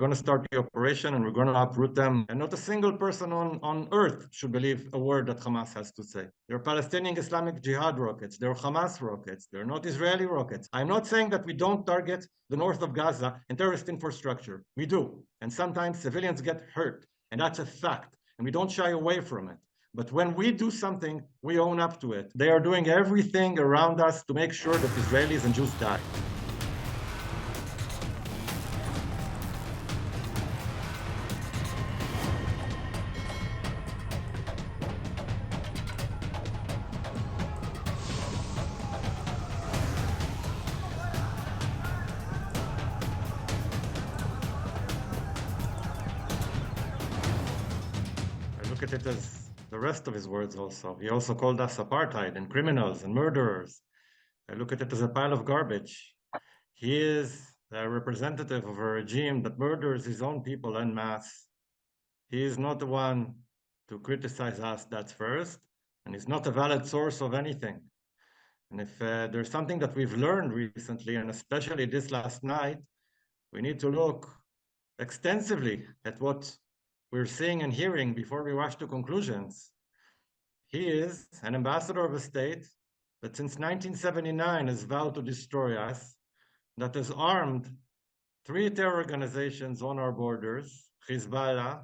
going to start the operation and we're going to uproot them. And not a single person on earth should believe a word that Hamas has to say. They're Palestinian Islamic Jihad rockets. They're Hamas rockets. They're not Israeli rockets. I'm not saying that we don't target the north of Gaza and terrorist infrastructure. We do. And sometimes civilians get hurt. And that's a fact. And we don't shy away from it. But when we do something, we own up to it. They are doing everything around us to make sure that Israelis and Jews die. I look at it as the rest of his words also. He also called us apartheid and criminals and murderers. I look at it as a pile of garbage. He is a representative of a regime that murders his own people en masse. He is not the one to criticize us, that's first, and he's not a valid source of anything. And if there's something that we've learned recently, and especially this last night, we need to look extensively at what we're seeing and hearing before we rush to conclusions. He is an ambassador of a state that since 1979 has vowed to destroy us, that has armed 3 terror organizations on our borders: Hezbollah,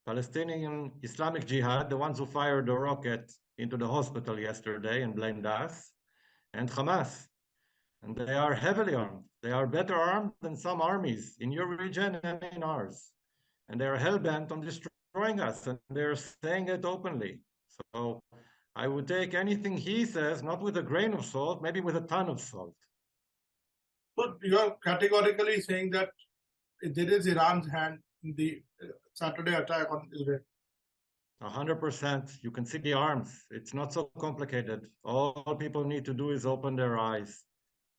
Palestinian Islamic Jihad, the ones who fired the rocket into the hospital yesterday and blamed us, and Hamas. And they are heavily armed. They are better armed than some armies in your region and in ours. And they are hell-bent on destroying us, and they're saying it openly. So I would take anything he says, not with a grain of salt, maybe with a ton of salt. But you are categorically saying that there is Iran's hand in the Saturday attack on Israel. 100%. You can see the arms. It's not so complicated. All people need to do is open their eyes.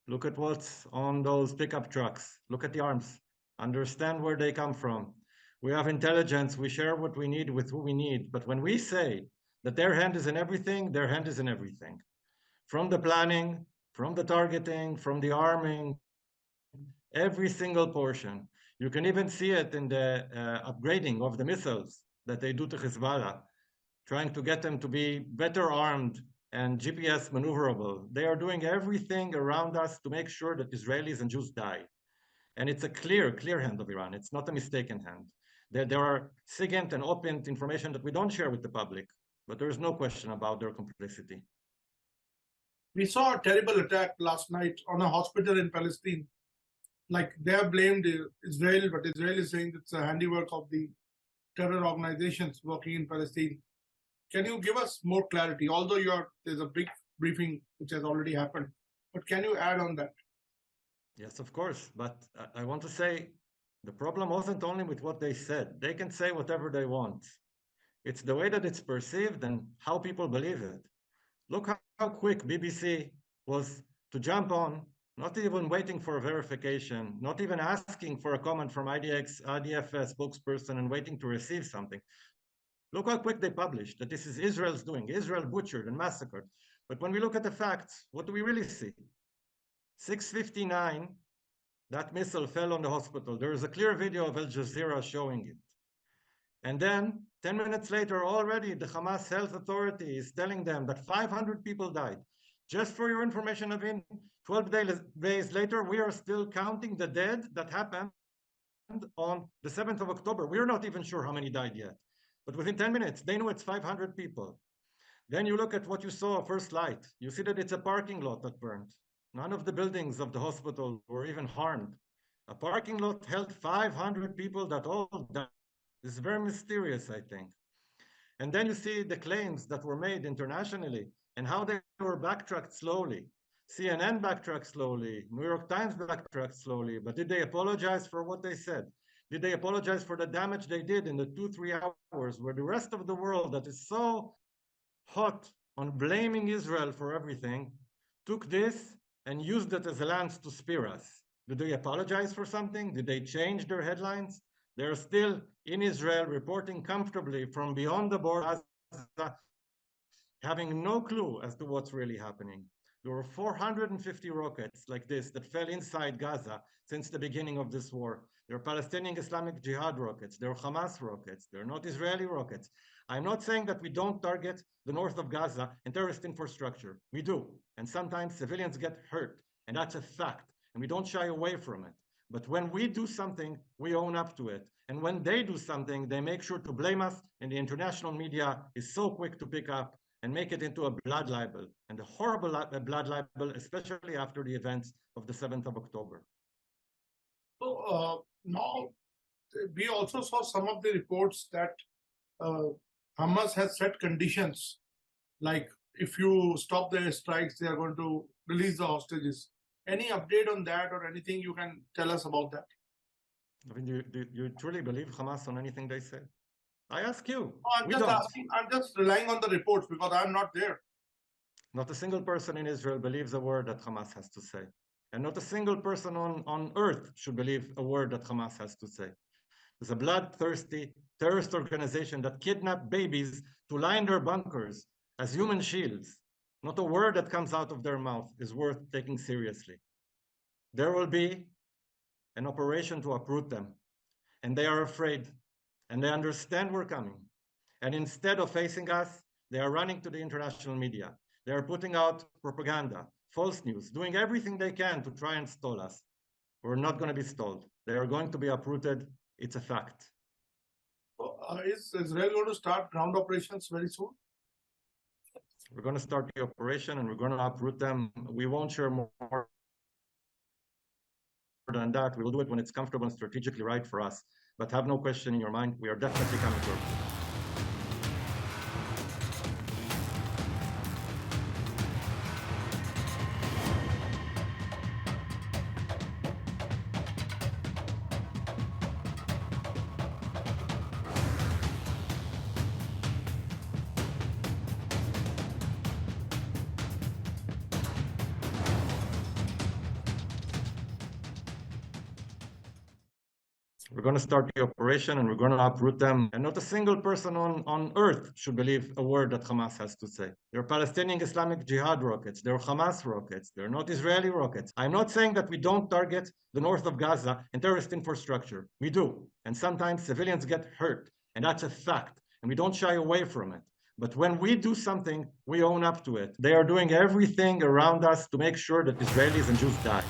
Look at what's on those pickup trucks. Look at the arms. Understand where they come from. We have intelligence. We share what we need with who we need. But when we say that their hand is in everything, their hand is in everything. From the planning, from the targeting, from the arming, every single portion. You can even see it in the upgrading of the missiles that they do to Hezbollah, trying to get them to be better armed and GPS maneuverable. They are doing everything around us to make sure that Israelis and Jews die. And it's a clear hand of Iran. It's not a mistaken hand. There are SIGINT and OPINT information that we don't share with the public, but there is no question about their complicity. We saw a terrible attack last night on a hospital in Palestine. Like, they have blamed Israel, but Israel is saying it's a handiwork of the terror organizations working in Palestine. Can you give us more clarity? Although there's a big briefing which has already happened, but can you add on that? Yes, of course. But I want to say the problem wasn't only with what they said. They can say whatever they want. It's the way that it's perceived and how people believe it. Look how quick BBC was to jump on, not even waiting for a verification, not even asking for a comment from IDF spokesperson and waiting to receive something. Look how quick they published that this is Israel's doing. Israel butchered and massacred. But when we look at the facts, what do we really see? 6:59, that missile fell on the hospital. There is a clear video of Al Jazeera showing it. And then 10 minutes later, already the Hamas health authority is telling them that 500 people died. Just for your information, Navin, 12 days later, we are still counting the dead that happened on the 7th of October. We're not even sure how many died yet. But within 10 minutes, they know it's 500 people. Then you look at what you saw first light. You see that it's a parking lot that burned. None of the buildings of the hospital were even harmed. A parking lot held 500 people that all died. This is very mysterious, I think. And then you see the claims that were made internationally and how they were backtracked slowly. CNN backtracked slowly, New York Times backtracked slowly, but did they apologize for what they said? Did they apologize for the damage they did in the 2-3 hours where the rest of the world that is so hot on blaming Israel for everything took this and used it as a lance to spear us? Did they apologize for something? Did they change their headlines? They're still in Israel reporting comfortably from beyond the border, having no clue as to what's really happening. There were 450 rockets like this that fell inside Gaza since the beginning of this war. There are Palestinian Islamic Jihad rockets. There are Hamas rockets. They're not Israeli rockets. I'm not saying that we don't target the north of Gaza and terrorist infrastructure. We do. And sometimes civilians get hurt. And that's a fact. And we don't shy away from it. But when we do something, we own up to it. And when they do something, they make sure to blame us. And the international media is so quick to pick up and make it into a blood libel, and a horrible blood libel, especially after the events of the 7th of October. So now we also saw some of the reports that Hamas has set conditions, like if you stop the strikes, they are going to release the hostages. Any update on that or anything you can tell us about that? I mean, do you truly believe Hamas on anything they say? I ask you. I'm just asking, I'm just relying on the reports because I'm not there. Not a single person in Israel believes a word that Hamas has to say. And not a single person on earth should believe a word that Hamas has to say. There's a bloodthirsty terrorist organization that kidnapped babies to line their bunkers as human shields. Not a word that comes out of their mouth is worth taking seriously. There will be an operation to uproot them, and they are afraid. And they understand we're coming. And instead of facing us, they are running to the international media. They are putting out propaganda, false news, doing everything they can to try and stall us. We're not going to be stalled. They are going to be uprooted. It's a fact. Is Israel going to start ground operations very soon? We're going to start the operation and we're going to uproot them. We won't share more than that. We will do it when it's comfortable and strategically right for us. But have no question in your mind, we are definitely coming to it. We're going to start the operation and we're going to uproot them. And not a single person on earth should believe a word that Hamas has to say. There are Palestinian Islamic Jihad rockets. There are Hamas rockets. They're not Israeli rockets. I'm not saying that we don't target the north of Gaza and terrorist infrastructure. We do. And sometimes civilians get hurt. And that's a fact. And we don't shy away from it. But when we do something, we own up to it. They are doing everything around us to make sure that Israelis and Jews die.